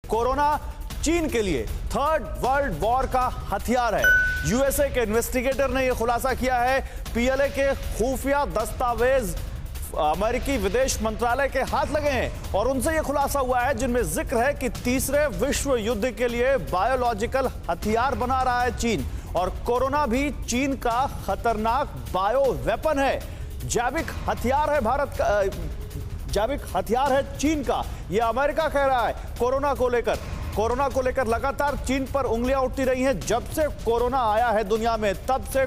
Corona चीन के लिए थर्ड वर्ल्ड वॉर का हथियार है। यूएसए के इन्वेस्टिगेटर ने यह खुलासा किया है। पीएलए के खुफिया दस्तावेज अमेरिकी विदेश मंत्रालय के हाथ लगे हैं और उनसे यह खुलासा हुआ है जिनमें जिक्र है कि तीसरे विश्व युद्ध के लिए बायोलॉजिकल हथियार बना रहा है चीन, और कोरोना भी चीन का खतरनाक बायो वेपन है। जैविक हथियार है भारत का, जैविक हथियार है चीन का, यह अमेरिका कह रहा है। कोरोना को लेकर लगातार चीन पर उंगलियां उठती रही हैं। जब से कोरोना आया है दुनिया में, तब से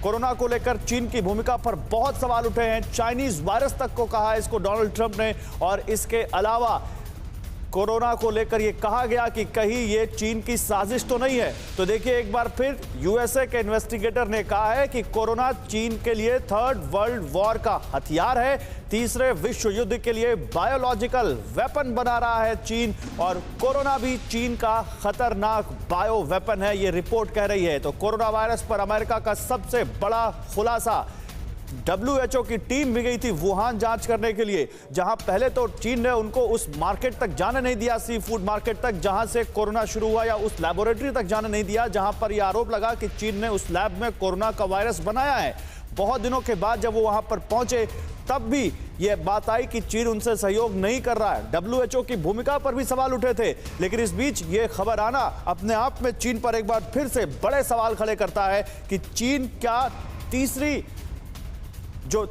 कोरोना को लेकर चीन की भूमिका पर बहुत सवाल उठे हैं। चाइनीज वायरस तक को कहा है इसको डोनाल्ड ट्रंप ने, और इसके अलावा कोरोना को लेकर यह कहा गया कि कहीं ये चीन की साजिश तो नहीं है। तो देखिए एक बार फिर यूएसए के इन्वेस्टिगेटर ने कहा है कि कोरोना चीन के लिए थर्ड वर्ल्ड वॉर का हथियार है, तीसरे विश्व युद्ध के लिए बायोलॉजिकल वेपन बना रहा है चीन, और कोरोना भी चीन का खतरनाक बायो वेपन है, ये रिपोर्ट कह रही है। तो कोरोना वायरस पर अमेरिका का सबसे बड़ा खुलासा, WHO की टीम भी गई थी वुहान जांच करने के लिए, जहां पहले तो चीन ने उनको उस मार्केट तक जाने नहीं दिया, सी फूड मार्केट तक जहां से कोरोना शुरू हुआ, या उस लैबोरेटरी तक जाने नहीं दिया जहां पर यह आरोप लगा कि चीन ने उस लैब में कोरोना का वायरस बनाया है। बहुत दिनों के बाद जब वो वहां पर पहुंचे तब भी यह बात आई कि चीन उनसे सहयोग नहीं कर रहा है। WHO की भूमिका पर भी सवाल उठे थे, लेकिन इस बीच यह खबर आना अपने आप में चीन पर एक बार फिर से बड़े सवाल खड़े करता है कि चीन क्या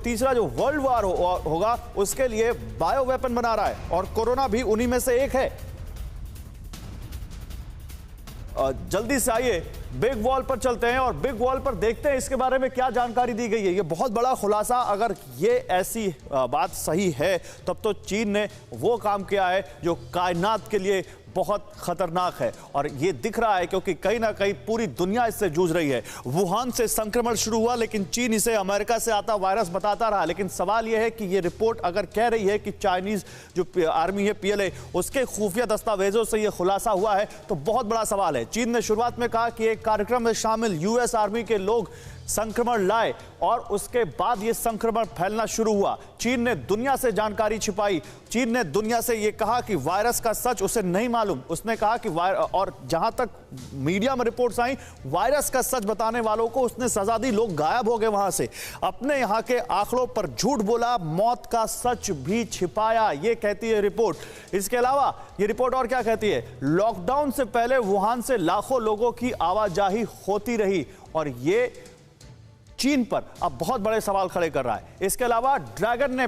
तीसरा जो वर्ल्ड वॉर होगा उसके लिए बायो वेपन बना रहा है, और कोरोना भी उन्हीं में से एक है। जल्दी से आइए बिग वॉल पर चलते हैं और बिग वॉल पर देखते हैं इसके बारे में क्या जानकारी दी गई है। ये बहुत बड़ा खुलासा, अगर ये ऐसी बात सही है तब तो चीन ने वो काम किया है जो कायनात के लिए बहुत खतरनाक है, और ये दिख रहा है क्योंकि कहीं ना कहीं पूरी दुनिया इससे जूझ रही है। वुहान से संक्रमण शुरू हुआ, लेकिन चीन इसे अमेरिका से आता वायरस बताता रहा। लेकिन सवाल यह है कि ये रिपोर्ट अगर कह रही है कि चाइनीज जो आर्मी है पीएलए, उसके खुफिया दस्तावेजों से यह खुलासा हुआ है, तो बहुत बड़ा सवाल है। चीन ने शुरुआत में कहा कि एक कार्यक्रम में शामिल यूएस आर्मी के लोग संक्रमण लाए, और उसके बाद यह संक्रमण फैलना शुरू हुआ। चीन ने दुनिया से जानकारी छिपाई, चीन ने दुनिया से यह कहा कि वायरस का सच उसे नहीं मालूम। उसने कहा कि और जहां तक मीडिया में रिपोर्ट्स आई, वायरस का सच बताने वालों को उसने सजा दी, लोग गायब हो गए वहां से। अपने यहां के आंकड़ों पर झूठ बोला, मौत का सच भी छिपाया, यह कहती है रिपोर्ट। इसके अलावा यह रिपोर्ट और क्या कहती है, लॉकडाउन से पहले वुहान से लाखों लोगों की आवाजाही होती रही, और यह चीन पर अब बहुत बड़े सवाल खड़े कर रहा है। इसके अलावा ड्रैगन ने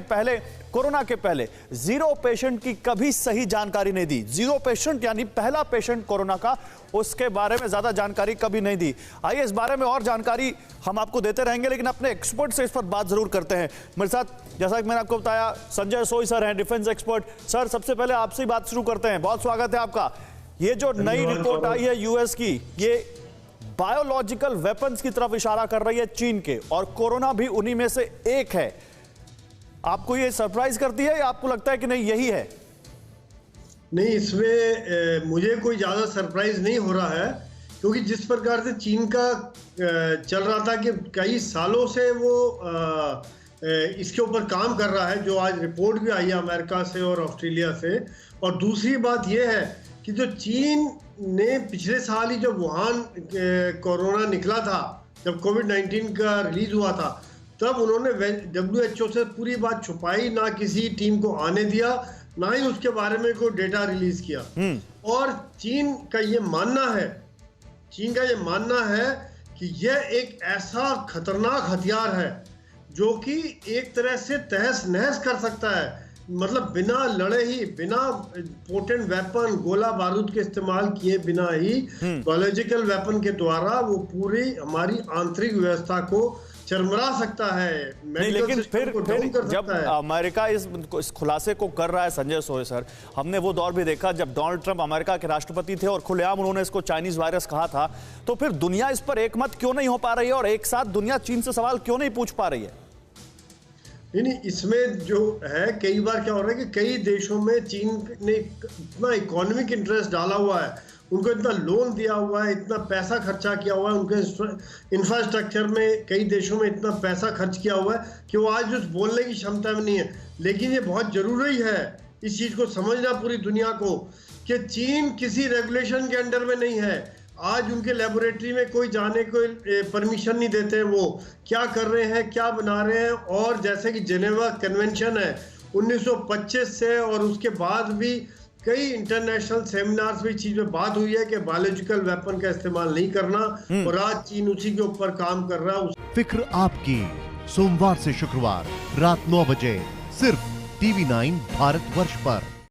कोरोना के पहले 0 पेशेंट की कभी सही जानकारी नहीं दी। 0 पेशेंट यानी पहला पेशेंट कोरोना का, उसके बारे में ज्यादा जानकारी कभी नहीं दी। आइए इस बारे में और जानकारी हम आपको देते रहेंगे, लेकिन अपने एक्सपर्ट से इस पर बात जरूर करते हैं। मेरे साथ, जैसा कि मैंने आपको बताया, संजय सोई सर हैं, डिफेंस एक्सपर्ट। सर, सबसे पहले आपसे ही बात शुरू करते हैं। बहुत स्वागत है आपका। ये जो नई रिपोर्ट आई है यूएस की, ये बायोलॉजिकल वेपन्स की तरफ इशारा कर रही है चीन के, और कोरोना भी उन्हीं में से एक है। आपको ये सरप्राइज करती है या आपको लगता है कि नहीं यही है? नहीं, इसमें मुझे कोई ज्यादा सरप्राइज नहीं हो रहा है, क्योंकि जिस प्रकार से चीन का चल रहा था कि कई सालों से वो इसके ऊपर काम कर रहा है, जो आज रिपोर्ट भी आई है अमेरिका से और ऑस्ट्रेलिया से। और दूसरी बात यह है कि जो चीन ने पिछले साल ही जब वुहान कोरोना निकला था, जब कोविड-19 का रिलीज हुआ था, तब उन्होंने WHO से पूरी बात छुपाई, ना किसी टीम को आने दिया, ना ही उसके बारे में कोई डेटा रिलीज किया। और चीन का ये मानना है कि यह एक ऐसा खतरनाक हथियार है जो कि एक तरह से तहस नहस कर सकता है, मतलब बिना लड़े ही, बिना पोटेंट वेपन, गोला बारूद के इस्तेमाल किए बिना ही बायोलॉजिकल वेपन के द्वारा वो पूरी हमारी आंतरिक व्यवस्था को चरमरा सकता है। नहीं, लेकिन फिर जब अमेरिका इस खुलासे को कर रहा है, संजय सोय सर, हमने वो दौर भी देखा जब डोनाल्ड ट्रंप अमेरिका के राष्ट्रपति थे और खुलेआम उन्होंने इसको चाइनीज वायरस कहा था। तो फिर दुनिया इस पर एकमत क्यों नहीं हो पा रही है, और एक साथ दुनिया चीन से सवाल क्यों नहीं पूछ पा रही है? नहीं, इसमें जो है, कई बार क्या हो रहा है कि कई देशों में चीन ने इतना इकोनॉमिक इंटरेस्ट डाला हुआ है, उनको इतना लोन दिया हुआ है, इतना पैसा खर्चा किया हुआ है, उनके इंफ्रास्ट्रक्चर में कई देशों में इतना पैसा खर्च किया हुआ है कि वो आज उस बोलने की क्षमता में नहीं है। लेकिन ये बहुत ज़रूरी है इस चीज को समझना पूरी दुनिया को कि चीन किसी रेगुलेशन के अंडर में नहीं है। आज उनके लेबोरेटरी में कोई जाने को परमिशन नहीं देते, वो क्या कर रहे हैं, क्या बना रहे हैं। और जैसे कि जेनेवा कन्वेंशन है 1925 से, और उसके बाद भी कई इंटरनेशनल सेमिनार्स में चीज में बात हुई है कि बायोलॉजिकल वेपन का इस्तेमाल नहीं करना, और आज चीन उसी के ऊपर काम कर रहा है। फिक्र आपकी, सोमवार से शुक्रवार रात 9 बजे सिर्फ TV9 भारतवर्ष पर।